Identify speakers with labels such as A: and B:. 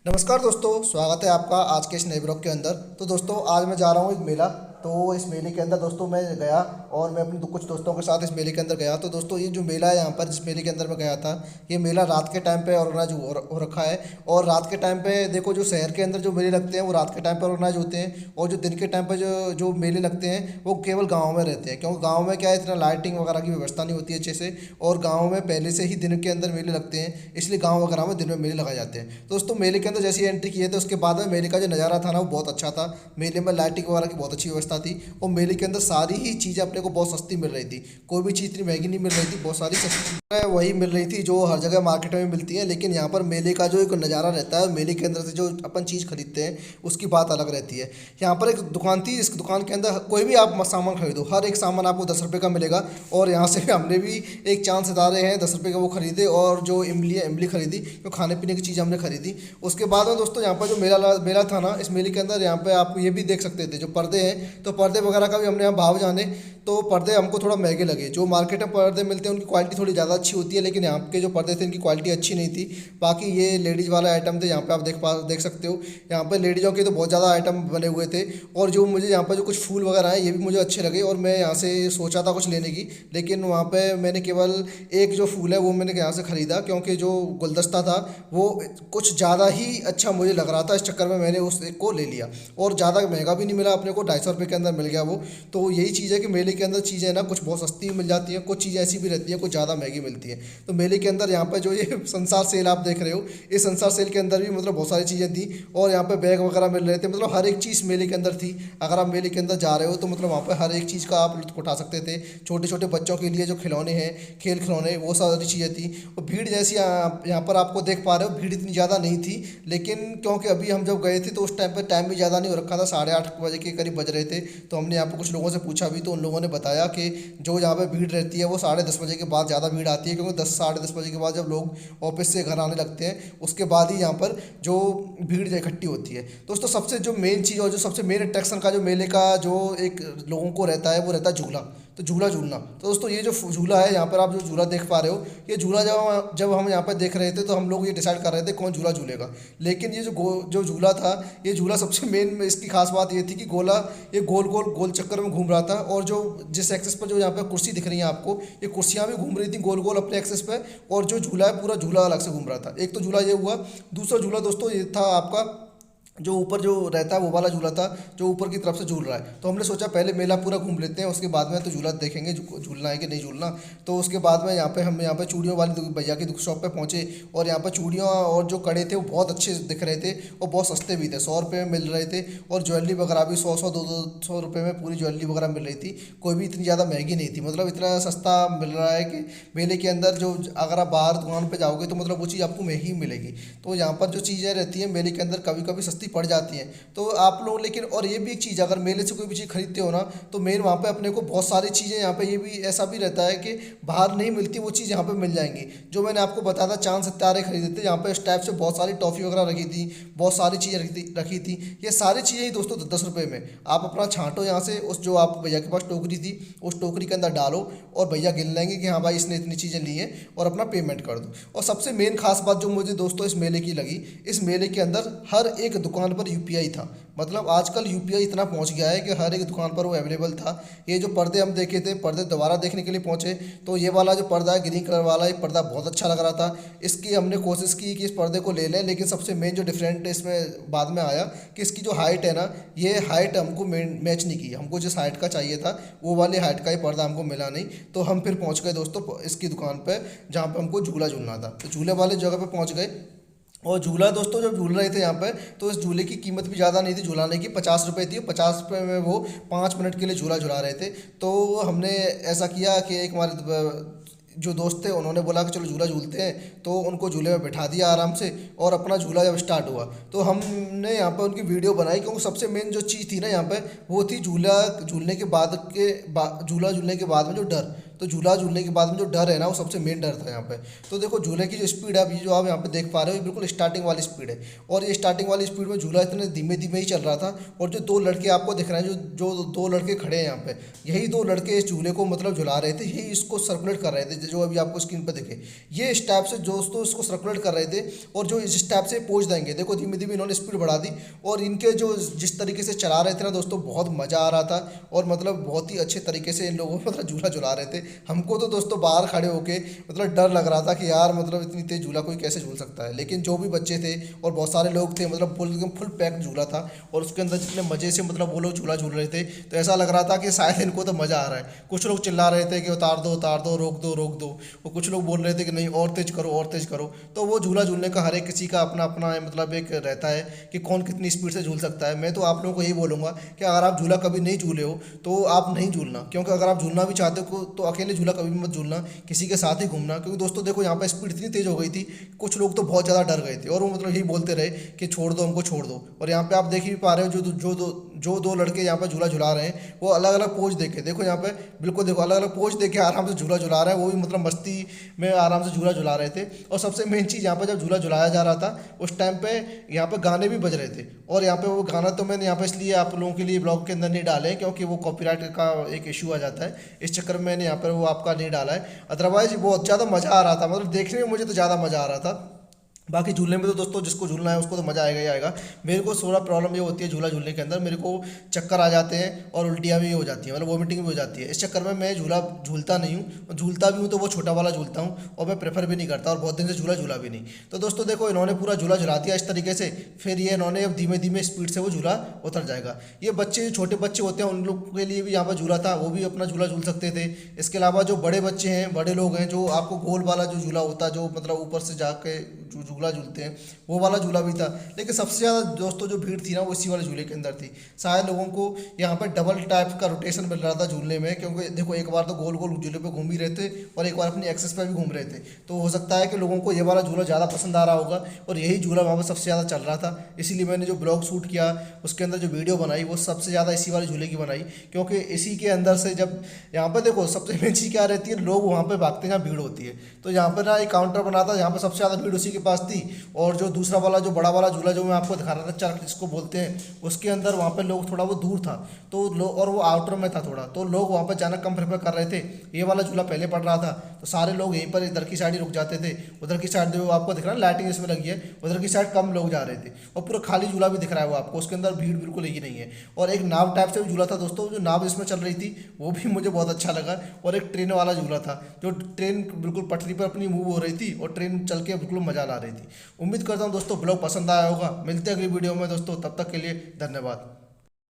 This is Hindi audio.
A: नमस्कार दोस्तों, स्वागत है आपका आज के इस नए ब्लॉग के अंदर। तो दोस्तों आज मैं जा रहा हूँ एक मेला। तो इस मेले के अंदर दोस्तों मैं गया और मैं अपने कुछ दोस्तों के साथ इस मेले के अंदर गया। तो दोस्तों ये जो मेला है यहाँ पर, जिस मेले के अंदर मैं गया था, ये मेला रात के टाइम पे ऑर्गेनाइज हो रखा है। और रात के टाइम पे देखो, जो शहर के अंदर जो मेले लगते हैं वो रात के टाइम पे ऑर्गेनाइज होते हैं, और जो दिन के टाइम पे जो जो मेले लगते हैं वो केवल गाँव में रहते हैं, क्योंकि गाँव में क्या है, इतना लाइटिंग वगैरह की व्यवस्था नहीं होती है अच्छे से। और गाँव में पहले से ही दिन के अंदर मेले लगते हैं, इसलिए गाँव वगैरह में दिन में मेले लगाए जाते हैं। तो दोस्तों मेले के अंदर जैसे ही एंट्री किए थे उसके बाद में मेले का जो नज़ारा था ना वो बहुत अच्छा था। मेले में लाइटिंग वगैरह की बहुत अच्छी व्यवस्था थी, और मेले के अंदर सारी ही चीज़ें अपने को बहुत सस्ती मिल रही थी। कोई भी चीज़ इतनी महंगी नहीं मिल रही थी, बहुत सारी सस्ती वही मिल रही थी जो हर जगह मार्केट में मिलती है। लेकिन यहाँ पर मेले का जो एक नज़ारा रहता है, मेले के अंदर से जो अपन चीज़ खरीदते हैं उसकी बात अलग रहती है। यहाँ पर एक दुकान थी, इस दुकान के अंदर कोई भी आप सामान खरीदो, हर एक सामान आपको 10 रुपये का मिलेगा। और यहाँ से हमने भी एक चांद सितारे हैं 10 रुपये का वो खरीदे, और जो इमली है इमली खरीदी, जो खाने पीने की चीज़ हमने खरीदी। उसके बाद में दोस्तों यहाँ पर जो मेला था ना, इस मेले के अंदर यहाँ पे आप ये भी देख सकते थे जो पर्दे हैं, तो पर्दे वगैरह का भी हमने यहाँ भाव जाने। तो पर्दे हमको थोड़ा महंगे लगे। जो मार्केट में पर्दे मिलते हैं उनकी क्वालिटी थोड़ी ज़्यादा अच्छी होती है, लेकिन यहाँ के जो पर्दे थे इनकी क्वालिटी अच्छी नहीं थी। बाकी ये लेडीज़ वाले आइटम थे, यहाँ पे आप देख सकते हो। यहाँ पे लेडीज़ों के तो बहुत ज़्यादा आइटम बने हुए थे। और जो मुझे यहाँ पर जो कुछ फूल वगैरह हैं ये भी मुझे अच्छे लगे, और मैं यहाँ से सोचा था कुछ लेने की, लेकिन वहाँ पर मैंने केवल एक जो फूल है वो मैंने यहाँ से ख़रीदा, क्योंकि जो गुलदस्ता था वो कुछ ज़्यादा ही अच्छा मुझे लग रहा था। इस चक्कर में मैंने उस एक को ले लिया, और ज़्यादा महंगा भी नहीं मिला अपने को, 250 रुपये के अंदर मिल गया वो। तो यही चीज़ है कि मेले के अंदर चीज़ें ना कुछ बहुत सस्ती मिल जाती हैं, कुछ चीज़ें ऐसी भी रहती हैं कुछ ज़्यादा महंगी मिलती हैं। तो मेले के अंदर यहाँ पर जो ये संसार सेल आप देख रहे हो, इस संसार सेल के अंदर भी मतलब बहुत सारी चीज़ें थी, और यहाँ पे बैग वगैरह मिल रहे थे। मतलब हर एक चीज़ मेले के अंदर थी। अगर आप मेले के अंदर जा रहे हो तो मतलब वहाँ पर हर एक चीज़ का आप लुत्फ़ उठा सकते थे। छोटे छोटे बच्चों के लिए जो खिलौने हैं, खेल खिलौने, वो सारी चीज़ें थी। और भीड़ जैसी यहाँ पर आपको देख पा रहे हो, भीड़ इतनी ज़्यादा नहीं थी। लेकिन क्योंकि अभी हम जब गए थे तो उस टाइम पर टाइम भी ज़्यादा नहीं हो रखा था, 8:30 बजे के करीब बज रहे थे। तो हमने यहाँ पर कुछ लोगों से पूछा भी, तो उन लोगों ने बताया कि जो यहाँ पे भीड़ रहती है वो 10:30 बजे के बाद ज़्यादा भीड़ आती है, क्योंकि 10 साढ़े 10 बजे के बाद जब लोग ऑफिस से घर आने लगते हैं उसके बाद ही यहाँ पर जो भीड़ इकट्ठी होती है। दोस्तों सबसे जो मेन चीज़ और जो सबसे मेन अट्रैक्शन का जो मेले का जो एक लोगों को रहता है वो रहता है झूला। तो झूला झूलना, तो दोस्तों ये जो झूला है यहाँ पर आप जो झूला देख पा रहे हो, ये झूला जब हम यहाँ पर देख रहे थे तो हम लोग ये डिसाइड कर रहे थे कौन झूला झूलेगा। लेकिन ये जो झूला था, ये झूला सबसे मेन इसकी खास बात ये थी कि ये गोल गोल गोल चक्कर में घूम रहा था। और जो जिस एक्सेस पर जो यहाँ पे कुर्सी दिख रही है आपको, ये कुर्सियाँ भी घूम रही थी गोल गोल अपने एक्सेस पे। और जो झूला है पूरा झूला अलग से घूम रहा था। एक तो झूला ये हुआ। दूसरा झूला दोस्तों ये था आपका, जो ऊपर जो रहता है वो वाला झूला था, जो ऊपर की तरफ से झूल रहा है। तो हमने सोचा पहले मेला पूरा घूम लेते हैं, उसके बाद में तो झूला देखेंगे झूलना है कि नहीं झूलना। तो उसके बाद में हम यहाँ पे चूड़ियों वाली भैया की शॉप पे पहुँचे, और यहाँ पर चूड़ियाँ और जो कड़े थे वो बहुत अच्छे दिख रहे थे, और बहुत सस्ते भी थे, 100 रुपये में मिल रहे थे। और ज्वेलरी वगैरह भी 100 200 रुपये में पूरी ज्वेलरी वगैरह मिल रही थी। कोई भी इतनी ज़्यादा महंगी नहीं थी, मतलब इतना सस्ता मिल रहा है कि मेले के अंदर जो अगर आप बाहर दुकान पर जाओगे तो मतलब वो चीज़ आपको महंगी मिलेगी। तो यहाँ पर जो चीज़ें रहती हैं मेले के अंदर कभी कभी सस्ती पड़ जाती हैं। तो आप लोग लेकिन, और ये भी एक चीज़, अगर मेले से कोई भी चीज़ खरीदते हो ना, तो मेन वहाँ पे अपने को बहुत सारी चीज़ें यहाँ पे ये भी ऐसा भी रहता है कि बाहर नहीं मिलती वो चीज़ यहाँ पे मिल जाएंगी। जो मैंने आपको बताया था चांद सितारे खरीदे थे, यहाँ पे इस टाइप से बहुत सारी टॉफ़ी वगैरह रखी थी, बहुत सारी चीज़ें रखी थी। ये सारी चीज़ें ही दोस्तों 10 रुपये में। आप अपना छांटो यहाँ से, उस जो आप भैया के पास टोकरी थी उस टोकरी के अंदर डालो, और भैया गिन लेंगे कि हाँ भाई इसने इतनी चीज़ें ली हैं, और अपना पेमेंट कर दो। और सबसे मेन खास बात जो मुझे दोस्तों इस मेले की लगी, इस मेले के अंदर हर एक दुकान पर यूपीआई था। मतलब आजकल यूपीआई इतना पहुंच गया है कि हर एक दुकान पर वो अवेलेबल था। ये जो पर्दे हम देखे थे, पर्दे दोबारा देखने के लिए पहुंचे, तो ये वाला जो पर्दा है ग्रीन कलर वाला, ये पर्दा बहुत अच्छा लग रहा था। इसकी हमने कोशिश की कि इस पर्दे को ले लें, लेकिन सबसे मेन जो डिफरेंट इसमें बाद में आया कि इसकी जो हाइट है ना, ये हाइट हमको मैच नहीं की। हमको जिस हाइट का चाहिए था वो वाली हाइट का ही पर्दा हमको मिला नहीं। तो हम फिर पहुँच गए दोस्तों इसकी दुकान पर जहाँ पर हमको झूला झूलना था। तो झूले वाले जगह पर पहुँच गए, और झूला दोस्तों जब झूल रहे थे यहाँ पे, तो इस झूले की कीमत भी ज़्यादा नहीं थी। झूलाने की 50 रुपये थी, 50 रुपये में वो 5 मिनट के लिए झूला झुला रहे थे। तो हमने ऐसा किया कि एक हमारे जो दोस्त थे उन्होंने बोला कि चलो झूला झूलते हैं, तो उनको झूले में बैठा दिया आराम से। और अपना झूला जब स्टार्ट हुआ तो हमने यहाँ पर उनकी वीडियो बनाई, क्योंकि सबसे मेन जो चीज़ थी ना यहाँ पे वो थी झूला झूलने के बाद में जो डर। तो झूला झूलने के बाद में जो डर है ना, वो सबसे मेन डर था यहाँ पे। तो देखो झूले की जो स्पीड है अभी जो आप यहाँ पे देख पा रहे हो, ये बिल्कुल स्टार्टिंग वाली स्पीड है। और ये स्टार्टिंग वाली स्पीड में झूला इतने धीमे धीमे ही चल रहा था। और जो दो लड़के आपको दिख रहे हैं, जो जो दो लड़के खड़े हैं यहाँ पे, यही दो लड़के इस झूले को मतलब झुला रहे थे, यही इसको सर्कुलेट कर रहे थे, जो अभी आपको स्क्रीन पर दिखे। ये इस टाइप से दोस्तों इसको सर्कुलेट कर रहे थे। और जो इस टाइप से पहुँच देंगे, देखो धीमे धीमे इन्होंने स्पीड बढ़ा दी। और इनके जो जिस तरीके से चला रहे थे ना दोस्तों, बहुत मज़ा आ रहा था। और मतलब बहुत ही अच्छे तरीके से इन लोगों को मतलब झूला झुला रहे थे। हमको तो दोस्तों बाहर खड़े होके मतलब डर लग रहा था कि यार मतलब इतनी तेज झूला कोई कैसे झूल सकता है। लेकिन जो भी बच्चे थे और बहुत सारे लोग थे, मतलब फुल पैक झूला था। और उसके अंदर जितने मज़े से मतलब वो लोग झूला झूल रहे थे, तो ऐसा लग रहा था कि शायद इनको तो मज़ा आ रहा है। कुछ लोग चिल्ला रहे थे कि उतार दो, रोक दो, रोक दो। और कुछ लोग बोल रहे थे कि नहीं और तेज करो, और तेज करो। तो वो झूला झूलने का हर एक किसी का अपना अपना मतलब एक रहता है कि कौन कितनी स्पीड से झूल सकता है। मैं तो आप लोगों को यही बोलूँगा कि अगर आप झूला कभी नहीं झूले हो तो आप नहीं झूलना। क्योंकि अगर आप झूलना भी चाहते हो तो अकेले झूला कभी भी मत झूलना, किसी के साथ ही घूमना। क्योंकि दोस्तों देखो यहाँ पे स्पीड इतनी तेज़ हो गई थी, कुछ लोग तो बहुत ज़्यादा डर गए थे। और वो मतलब यही बोलते रहे कि छोड़ दो हमको, छोड़ दो। और यहाँ पे आप देख भी पा रहे हो, जो दो लड़के यहाँ पे झूला झुला रहे हैं, वो अलग अलग पोज देके, देखो यहाँ पे बिल्कुल देखो अलग अलग पोज देके आराम से झूला झुला रहे हैं। वो भी मतलब मस्ती में आराम से झूला झुला रहे थे। और सबसे मेन चीज़ यहाँ पे जब झूला झुलाया जा रहा था, उस टाइम पे यहाँ पे गाने भी बज रहे थे। और यहाँ पे वो गाना तो मैंने यहाँ पे इसलिए आप लोगों के लिए ब्लॉग के अंदर नहीं डाले क्योंकि वो कॉपीराइट का एक इशू आ जाता है। इस चक्कर में मैंने यहाँ पर वो आपका नहीं डाला है। अदरवाइज बहुत ज़्यादा मज़ा आ रहा था, मतलब देखने में मुझे तो ज़्यादा मज़ा आ रहा था। बाकी झूलने में तो दोस्तों जिसको झूलना है उसको तो मज़ा आएगा ही आएगा। मेरे को थोड़ा प्रॉब्लम ये होती है झूला झूलने के अंदर, मेरे को चक्कर आ जाते हैं और उल्टियाँ भी हो जाती हैं, मतलब वोमिटिंग भी हो जाती है। इस चक्कर में मैं झूला झूलता नहीं हूँ। झूलता भी हूँ तो वो छोटा वाला झूलता हूँ, और मैं प्रेफर भी नहीं करता। और बहुत दिन से झूला झूला भी नहीं। तो दोस्तों देखो इन्होंने पूरा झूला झुला दिया इस तरीके से। फिर ये इन्होंने अब धीमे धीमे स्पीड से वो झूला उतर जाएगा। ये बच्चे छोटे बच्चे होते हैं, उन लोग के लिए भी यहाँ पर झूला था, वो भी अपना झूला झूल सकते थे। इसके अलावा जो बड़े बच्चे हैं, बड़े लोग हैं, जो आपको गोल वाला जो झूला होता है, जो मतलब ऊपर से जाके जो झूला झूलते हैं, वो वाला झूला भी था। लेकिन सबसे ज़्यादा दोस्तों जो भीड़ थी ना, वो इसी वाले झूले के अंदर थी। शायद लोगों को यहाँ पर डबल टाइप का रोटेशन मिल रहा था झूलने में, क्योंकि देखो एक बार तो गोल गोल झूले पे घूम ही रहे थे और एक बार अपनी एक्सेस पे भी घूम रहे थे। तो हो सकता है कि लोगों को ये वाला झूला ज़्यादा पसंद आ रहा होगा, और यही झूला वहाँ पर सबसे ज़्यादा चल रहा था। इसीलिए मैंने जो ब्लॉग शूट किया, उसके अंदर जो वीडियो बनाई, वो सबसे ज़्यादा इसी वाले झूले की बनाई। क्योंकि इसी के अंदर से जब यहाँ पर देखो सबसे मेन चीज़ क्या रहती है, लोग वहाँ पर भागते हैं जहाँ भीड़ होती है। तो यहाँ पर ना एक काउंटर बना था, यहाँ पर सबसे ज़्यादा भीड़ उसी के पास थी। और जो दूसरा वाला जो बड़ा वाला झूला जो मैं आपको दिखा रहा था, चरख जिसको बोलते हैं, उसके अंदर वहाँ पे लोग थोड़ा वो दूर था, तो लोग, और वो आउटर में था थोड़ा, तो लोग वहाँ पे जाना कम प्रेफर कर रहे थे। ये वाला झूला पहले पड़ रहा था, तो सारे लोग यहीं पर इधर की साइड ही रुक जाते थे। उधर की साइड जो आपको दिख रहा है लाइटिंग इसमें लगी है, उधर की साइड कम लोग जा रहे थे। और पूरा खाली झूला भी दिख रहा है वो आपको, उसके अंदर भीड़ बिल्कुल ही नहीं है। और एक नाव टाइप से भी झूला था दोस्तों, जो नाव इसमें चल रही थी, वो भी मुझे बहुत अच्छा लगा। और एक ट्रेन वाला झूला था, जो ट्रेन बिल्कुल पटरी पर अपनी मूव हो रही थी और ट्रेन चल के बिल्कुल मजा ला रही थी। उम्मीद करता हूँ दोस्तों ब्लॉग पसंद आया होगा। मिलते हैं अगली वीडियो में दोस्तों, तब तक के लिए धन्यवाद।